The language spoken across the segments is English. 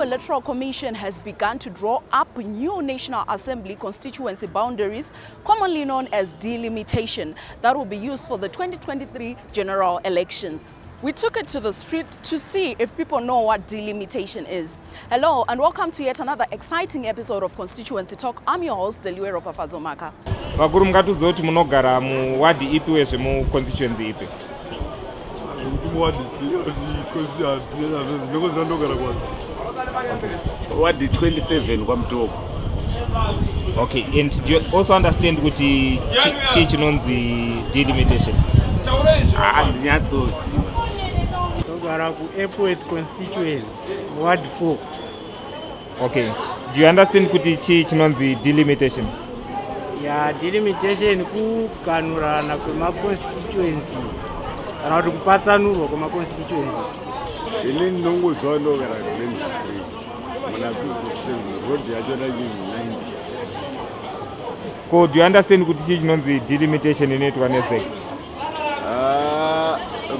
Electoral Commission has begun to draw up new National Assembly constituency boundaries, commonly known as delimitation, that will be used for the 2023 general elections. We took it to the street to see if people know what delimitation is. Hello and welcome to yet another exciting episode of Constituency Talk. I'm your host, Delimitation Pafazomaka. Vakuru mukatudza munogara muwadi ipi wezve muconstituency ipi? Wadi 27 kwamtoko. Okay, and do you also understand kuti chinonzi delimitation? Ndinyatsosiva. Togara ku Airport constituency ward 4. Okay, do you understand kuti chinonzi delimitation? Ya delimitation kuganhurana kwema-constituencies kana kuti kupatsanurwa kwema-constituencies. Ini ndinongozwa ndogara kune muna kuzisembe road yacho na90. Ko, do you understand kuti chinonzi delimitation inoitwa nezek?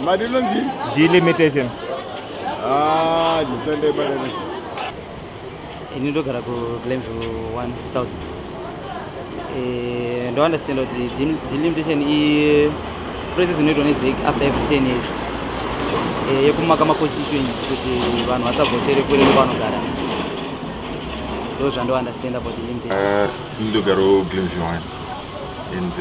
Madinonzi? Delimitation. Ndisande badana. Ini ndogara ku Glenville 1 South. Ndo understand kuti delimitation is process inoitwa nezek after every 10 years. Yekumaka ma-constituencies kuti vanhu vasavhotere kure nevanogara. Ndo zvando understand about delimitation. Ndogara Glenville 1. And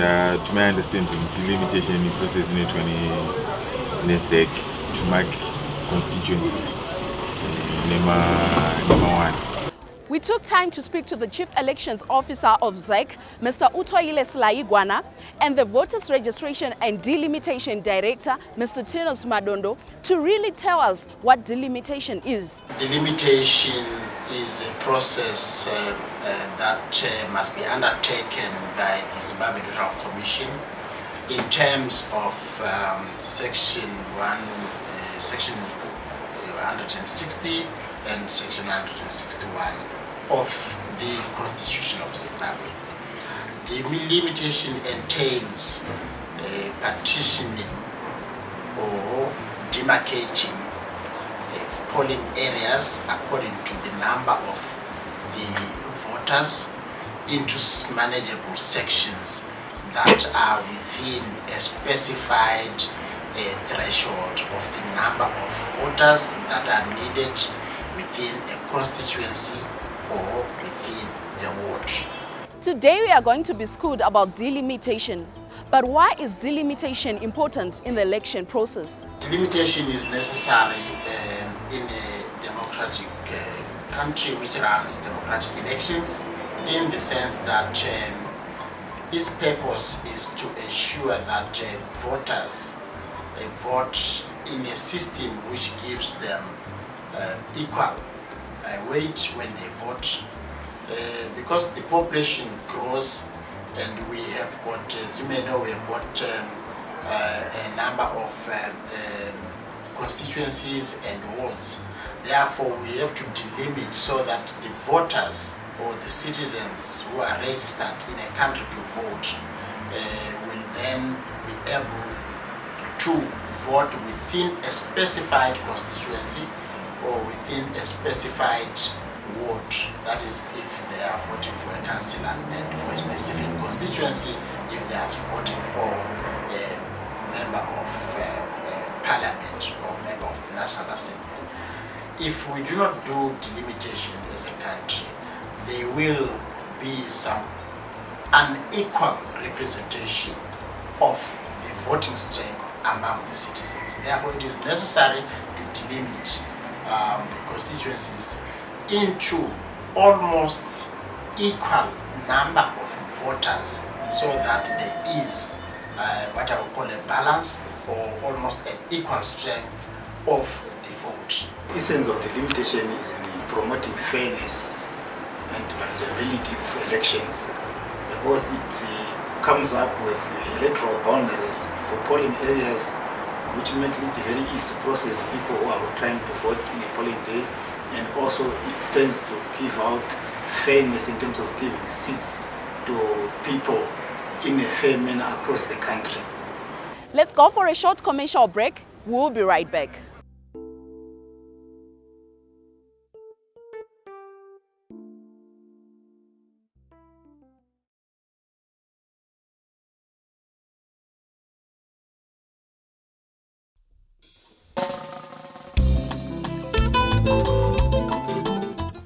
to my understanding, delimitation process in 20 to mark constituencies. Number one. We took time to speak to the Chief Elections Officer of ZEC, Mr. Utoile Silaigwana, and the Voters Registration and Delimitation Director, Mr. Tinos Madondo, to really tell us what delimitation is. Delimitation is a process that must be undertaken by the Zimbabwe Electoral Commission in terms of Section 160 and Section 161 of the Constitution of Zimbabwe. Delimitation entails partitioning or demarcating polling areas according to the number of the voters into manageable sections that are within a specified threshold of the number of voters that are needed within a constituency or within a ward. Today we are going to be schooled about delimitation. But why is delimitation important in the election process? Delimitation is necessary in a democratic country which runs democratic elections, in the sense that its purpose is to ensure that voters vote in a system which gives them equal weight when they vote, because the population grows and we have got, as you may know, we have got a number of constituencies and wards. Therefore, we have to delimit so that the voters or the citizens who are registered in a country to vote will then be able to vote within a specified constituency or within a specified ward. That is, if they are voting for a councillor, and for a specific constituency, if they are voting for a member of parliament or member of the National Assembly. If we do not do delimitation as a country, there will be some unequal representation of the voting strength among the citizens. Therefore, it is necessary to delimit the constituencies into almost equal number of voters, so that there is what I would call a balance or almost an equal strength of the vote. The essence of delimitation is in promoting fairness and manageability of elections, because it comes up with electoral boundaries for polling areas, which makes it very easy to process people who are trying to vote in a polling day, and also it tends to give out fairness in terms of giving seats to people in a fair manner across the country. Let's go for a short commercial break. We'll be right back.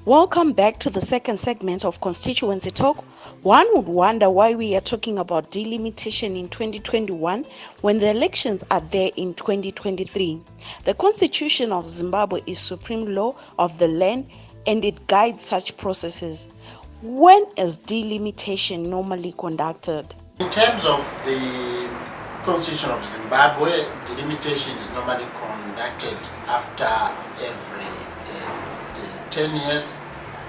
Welcome back to the second segment of Constituency Talk. One would wonder why we are talking about delimitation in 2021 when the elections are there in 2023. The Constitution of Zimbabwe is supreme law of the land and it guides such processes. When is delimitation normally conducted? In terms of the Constitution of Zimbabwe, delimitation is normally conducted after every 10 years,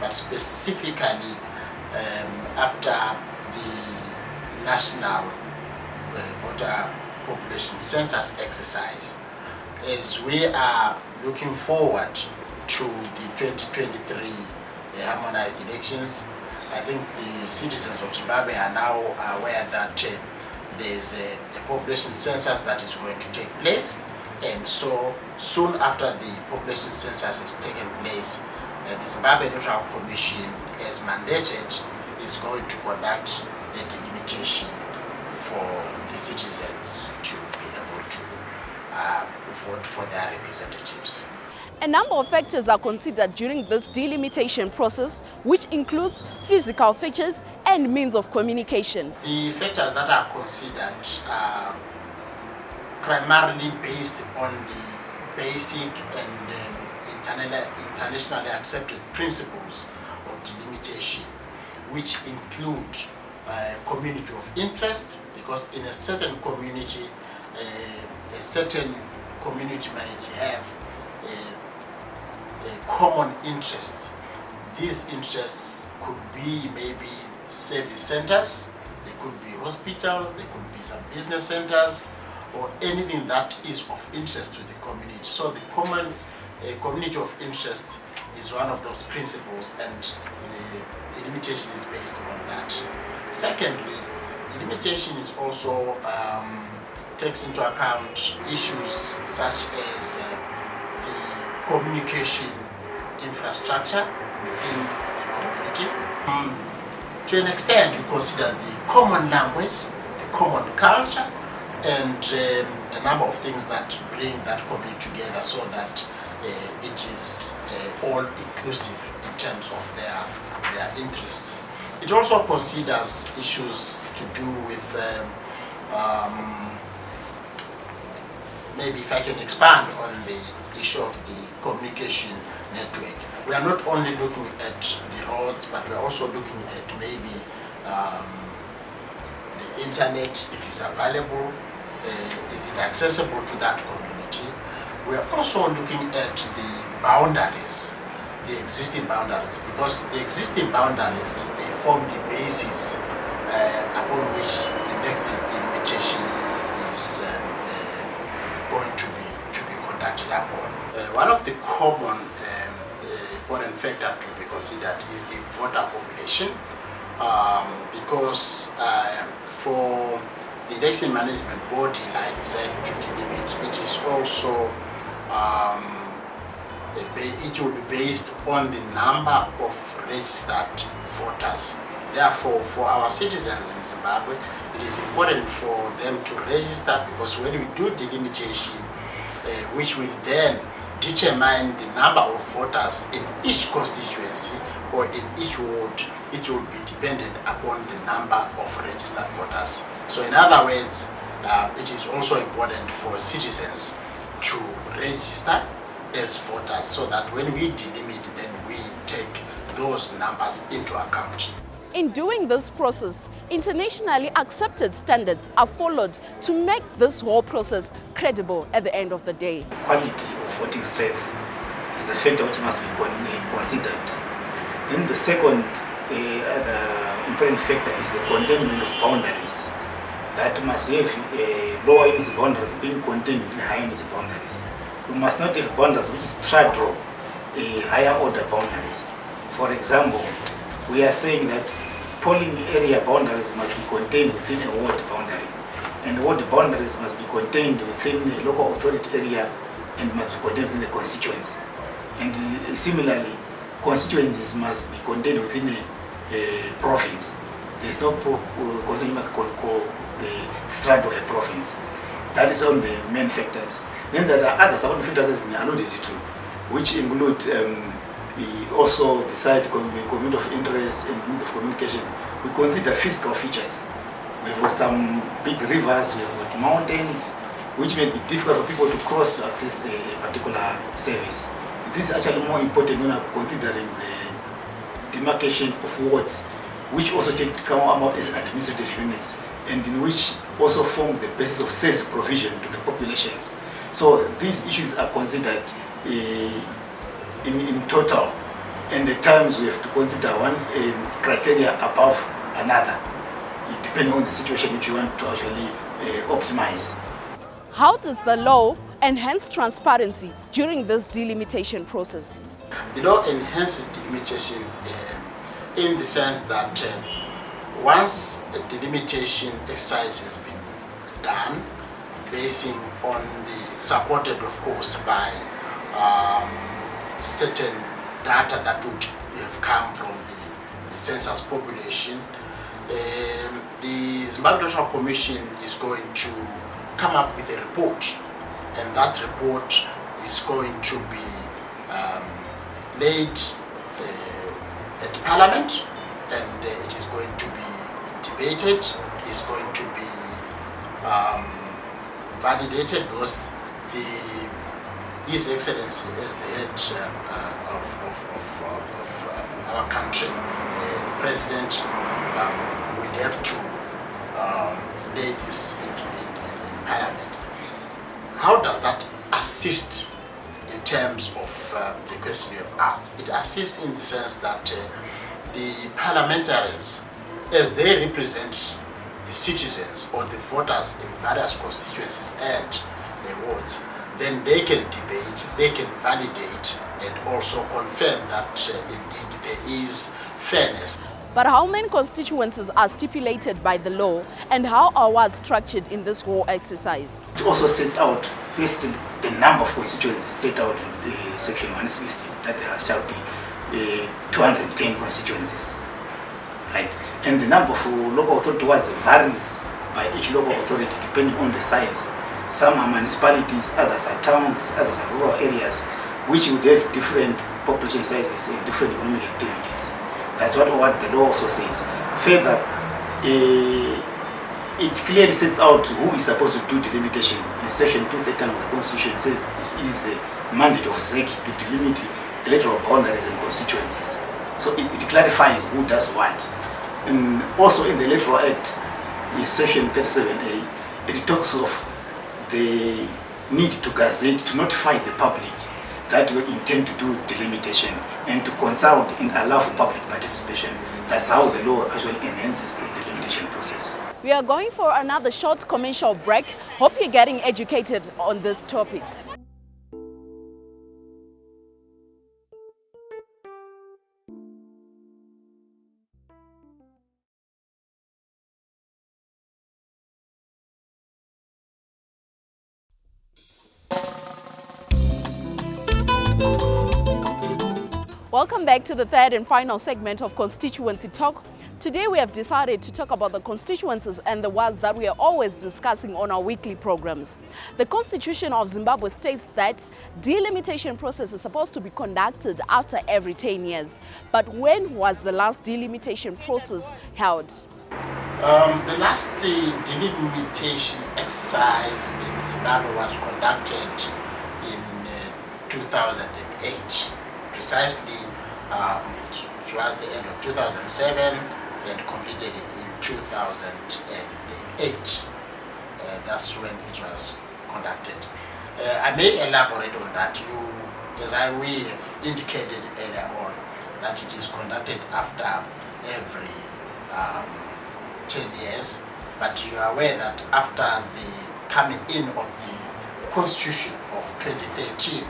but specifically after the national voter population census exercise. As we are looking forward to the 2023 harmonized elections, I think the citizens of Zimbabwe are now aware that there's a population census that is going to take place, and so soon after the population census is taken place, the Zimbabwe Electoral Commission, as mandated, is going to conduct a delimitation for the citizens to be able to vote for their representatives. A number of factors are considered during this delimitation process, which includes physical features and means of communication. The factors that are considered are primarily based on the basic and internationally accepted principles of delimitation, which include community of interest, because in a certain community, a certain community might have a common interest. These interests could be maybe service centers, they could be hospitals, they could be some business centers, or anything that is of interest to the community. So the common community of interest is one of those principles, and delimitation is based on that. Secondly, delimitation is also takes into account issues such as the communication infrastructure within the community. To an extent, we consider the common language, the common culture, and a number of things that bring that community together so that it is all inclusive in terms of their interests. It also considers issues to do with maybe if I can expand on the issue of the communication network. We are not only looking at the roads, but we are also looking at maybe the internet, if it's available, is it accessible to that community. We are also looking at the boundaries, the existing boundaries, because the existing boundaries, they form the basis upon which the next delimitation is going to be conducted upon. One of the common important factors to be considered is the voter population, because for the election management body like ZEC to delimit, it is also it will be based on the number of registered voters. Therefore, for our citizens in Zimbabwe, it is important for them to register, because when we do delimitation, which will then determine the number of voters in each constituency or in each ward, it will be dependent upon the number of registered voters. So in other words, it is also important for citizens to register as voters, so that when we delimit, then we take those numbers into account. In doing this process, internationally accepted standards are followed to make this whole process credible at the end of the day. The quality of voting strength is the factor which must be considered. Then the second other important factor is the containment of boundaries. That must have lower units boundaries being contained within higher units boundaries. We must not have boundaries which straddle higher order boundaries. For example, we are saying that polling area boundaries must be contained within a ward boundary, and ward boundaries must be contained within a local authority area and must be contained within a constituency. And similarly, constituencies must be contained within a province. There is no constituency must straddle a province. That is on the main factors. Then there are other supporting factors as we alluded to, which include we also decide community of interest and means of communication. We consider physical features. We've got some big rivers, we've got mountains, which may be difficult for people to cross to access a particular service. This is actually more important when I'm considering the demarcation of wards, which also come out as administrative units, and in which also form the basis of service provision to the populations. So these issues are considered in total, and at times we have to consider one criteria above another, depending on the situation which you want to actually optimize. How does the law enhance transparency during this delimitation process? The law enhances delimitation in the sense that once a delimitation exercise has been done, basing on the, supported of course by certain data that would have come from the census population, the Zimbabwe National Commission is going to come up with a report, and that report is going to be laid at Parliament, and it is going to be debated, it's going to be validated, because His Excellency as the head of our country, the President will have to lay this in Parliament. How does that assist in terms of the question you have asked? It assists in the sense that the parliamentarians, as they represent the citizens or the voters in various constituencies and the wards, then they can debate, they can validate, and also confirm that indeed there is fairness. But how many constituencies are stipulated by the law, and how are wards structured in this whole exercise? It also sets out first the number of constituencies set out in section 160, that there shall be 210 constituencies, right? And the number of local authority wards varies by each local authority depending on the size. Some are municipalities, others are towns, others are rural areas, which would have different population sizes and different economic activities. That's what the law also says. Further, it clearly sets out who is supposed to do delimitation. In section 230 of the Constitution, it says it is the mandate of ZEC to delimit electoral boundaries and constituencies. So it clarifies who does what. And also in the Electoral Act, in section 37A, it talks of the need to gazette, to notify the public that we intend to do delimitation, and to consult and allow for public participation. That's how the law actually enhances the delimitation process. We are going for another short commercial break. Hope you're getting educated on this topic. Welcome back to the third and final segment of Constituency Talk. Today we have decided to talk about the constituencies and the wards that we are always discussing on our weekly programs. The Constitution of Zimbabwe states that delimitation process is supposed to be conducted after every 10 years. But when was the last delimitation process held? The last delimitation exercise in Zimbabwe was conducted in 2008. Precisely towards the end of 2007 and completed in 2008. That's when it was conducted. I may elaborate on that. We have indicated earlier on that it is conducted after every 10 years, but you are aware that after the coming in of the Constitution of 2013,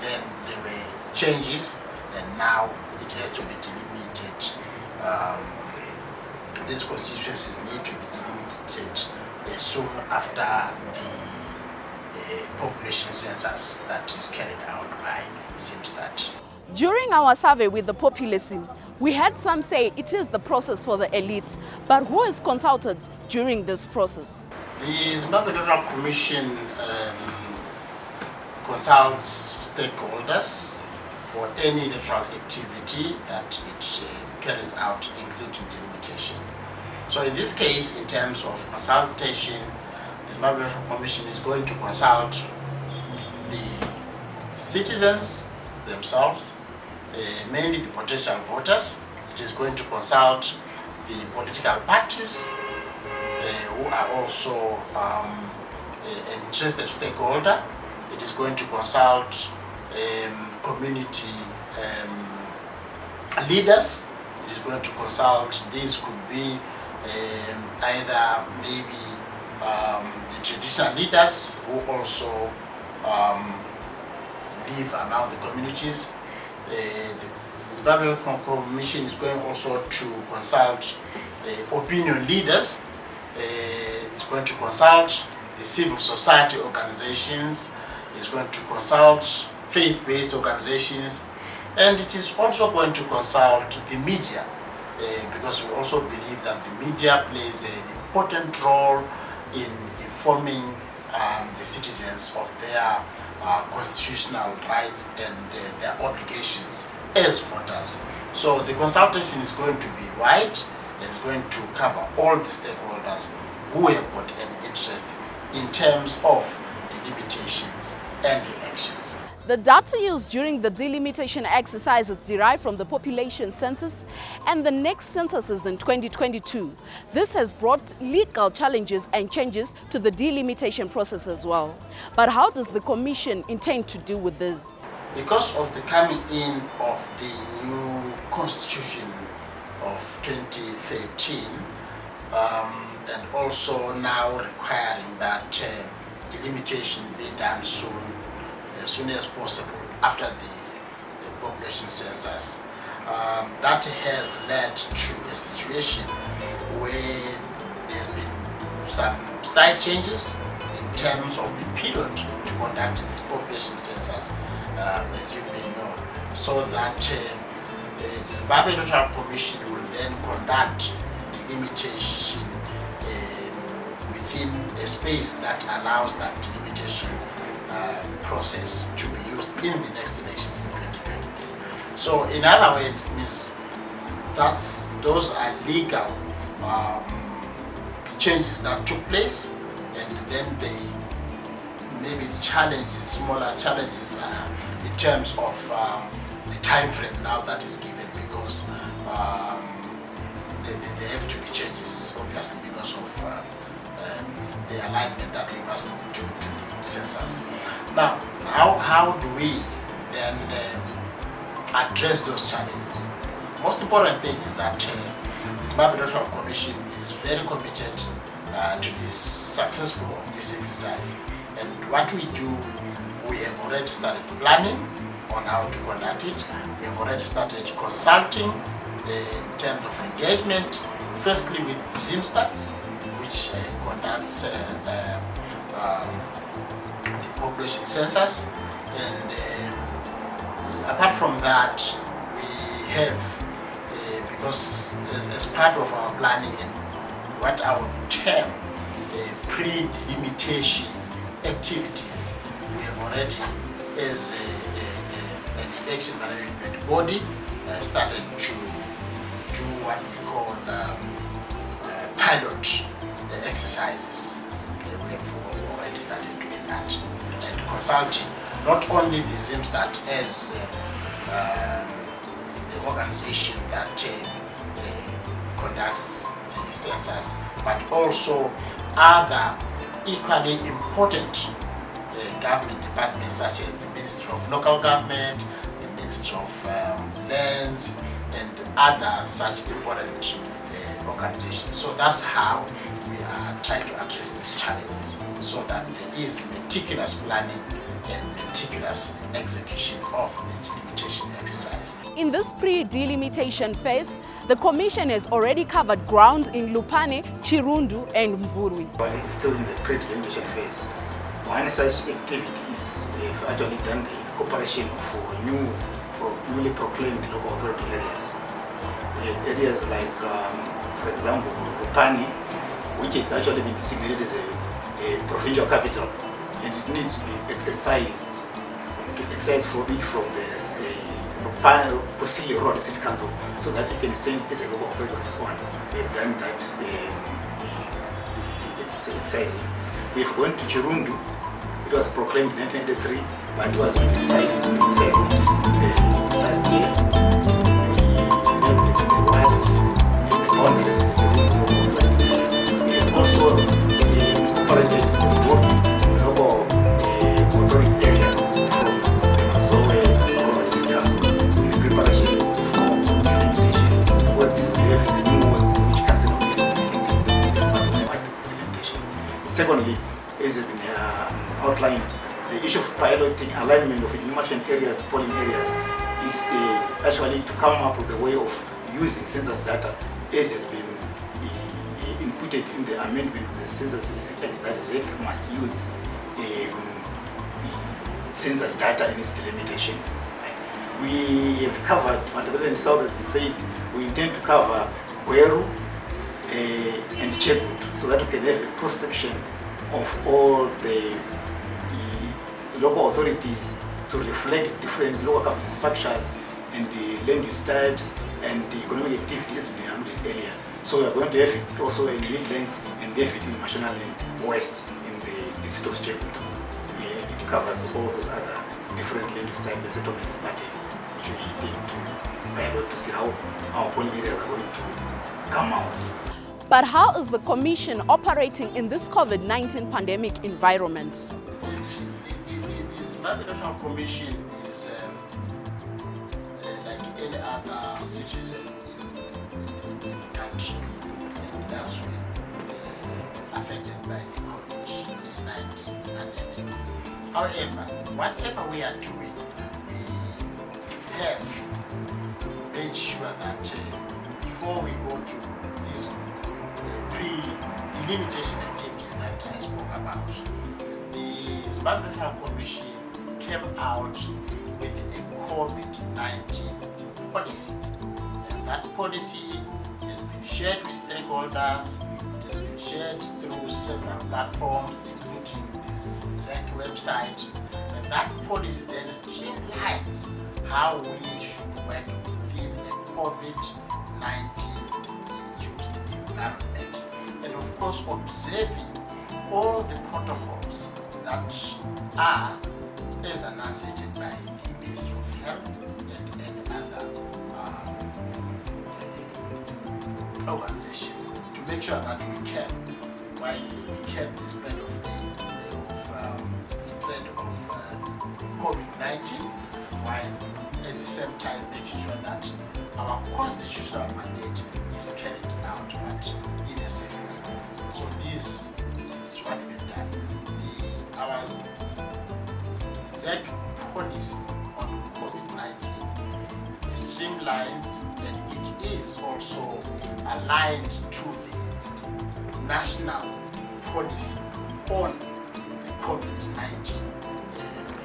then there were changes, and now it has to be delimited. These constituencies need to be delimited soon after the population census that is carried out by Zimstat. During our survey with the populace, we had some say it is the process for the elite, but who is consulted during this process? The Zimbabwe Electoral Commission consults stakeholders for any electoral activity that it carries out, including delimitation. So in this case, in terms of consultation, the Zimbabwe Electoral Commission is going to consult the citizens themselves, mainly the potential voters. It is going to consult the political parties who are also an interested stakeholder. It is going to consult community leaders. It is going to consult, these could be either maybe the traditional leaders who also live among the communities. The Zimbabwe Commission is going also to consult opinion leaders. It's going to consult the civil society organizations. It's going to consult faith-based organizations, and it is also going to consult the media, because we also believe that the media plays an important role in informing the citizens of their constitutional rights and their obligations as voters. So the consultation is going to be wide, and it's going to cover all the stakeholders who have got an interest in terms of delimitations and elections. The data used during the delimitation exercise is derived from the population census and the next census is in 2022. This has brought legal challenges and changes to the delimitation process as well. But how does the Commission intend to deal with this? Because of the coming in of the new Constitution of 2013, and also now requiring that delimitation be done soon, as soon as possible after the population census, that has led to a situation where there have been some slight changes in terms of the period to conduct the population census, as you may know, so that the Zimbabwe Electoral Commission will then conduct delimitation within a space that allows that delimitation process to be used in the next election in 2023. So in other words, means those are legal changes that took place, and then maybe the challenges, smaller challenges in terms of the time frame now that is given, because there have to be changes, obviously, because of the alignment that we must do to the census. Now, how do we then address those challenges? The most important thing is that the Zimbabwe Electoral Commission is very committed to the successful of this exercise. And what we do, we have already started planning on how to conduct it. We have already started consulting in terms of engagement, firstly with Zimstats, which conducts the population census, and apart from that, we have, because as part of our planning and what I would term pre-delimitation activities, we have already, as an election management body, started to do what we call pilot exercises. We have already started doing that and consulting not only the Zimstat as the organization that conducts the census, but also other equally important government departments such as the Ministry of Local Government, the Ministry of Lands, and other such important organizations. So that's how we are trying to address these challenges, so that there is meticulous planning and meticulous execution of the delimitation exercise. In this pre-delimitation phase, the Commission has already covered ground in Lupane, Chirundu, and Mvurwi. But it's still in the pre-delimitation phase. One such activity is we've actually done the incorporation for newly proclaimed local authority areas. We have areas like, for example, Lupane, which has actually been designated as a provincial capital, and it needs to be exercised, to exercise for it from the Kusili Road City Council, so that it can stand as a local authority on its own. They've done that exercising. We've gone to Chirundu. It was proclaimed in 1983, but it was exercised last year. We named it the wards and the boundaries of the Chirundu. We have also operated local authority area from the Mazoe Road City Council in the preparation for delimitation. Because this will have the new wards which council will be selected as part of delimitation. Secondly, as has been outlined, the issue of piloting alignment of enumeration areas to polling areas is actually to come up with a way of using census data as has been inputted in the amendment of the census that ZEC must use census data in its delimitation. We have covered, Matabele and South has been said, we intend to cover Gweru and Chebut so that we can have a cross-section of all the local authorities to reflect different local government structures and the land use types and the economic activities we handled earlier. So we are going to have it also in Midlands and have it in Mashonaland West in the district of Chebut. It covers all those other different land use types and settlements pattern which we intend to pilot to see how our polling areas are going to come out. But how is the Commission operating in this COVID-19 pandemic environment? The Zimbabwe National Commission is like any other citizen in the country and elsewhere affected by the COVID-19 pandemic. However, whatever we are doing, we have made sure that before we go to these pre-delimitation activities that I spoke about, the Zimbabwe National Commission came out with a COVID-19 policy. And that policy has been shared with stakeholders, it has been shared through several platforms, including the ZEC website. And that policy then streamlines how we should work within a COVID-19 environment, and of course observing all the protocols that are as announced by the Ministry of Health and other organizations to make sure that we can, while we can the spread of COVID-19, while at the same time making sure that our constitutional mandate is carried out, but in a safe way. So this is what we've done. Our ZEC policy on COVID-19 streamlines, and it is also aligned to the national policy on the COVID-19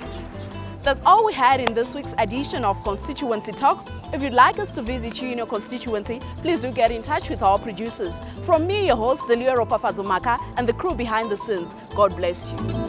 activities. That's all we had in this week's edition of Constituency Talk. If you'd like us to visit you in your constituency, please do get in touch with our producers. From me, your host, Delimitation, and the crew behind the scenes, God bless you.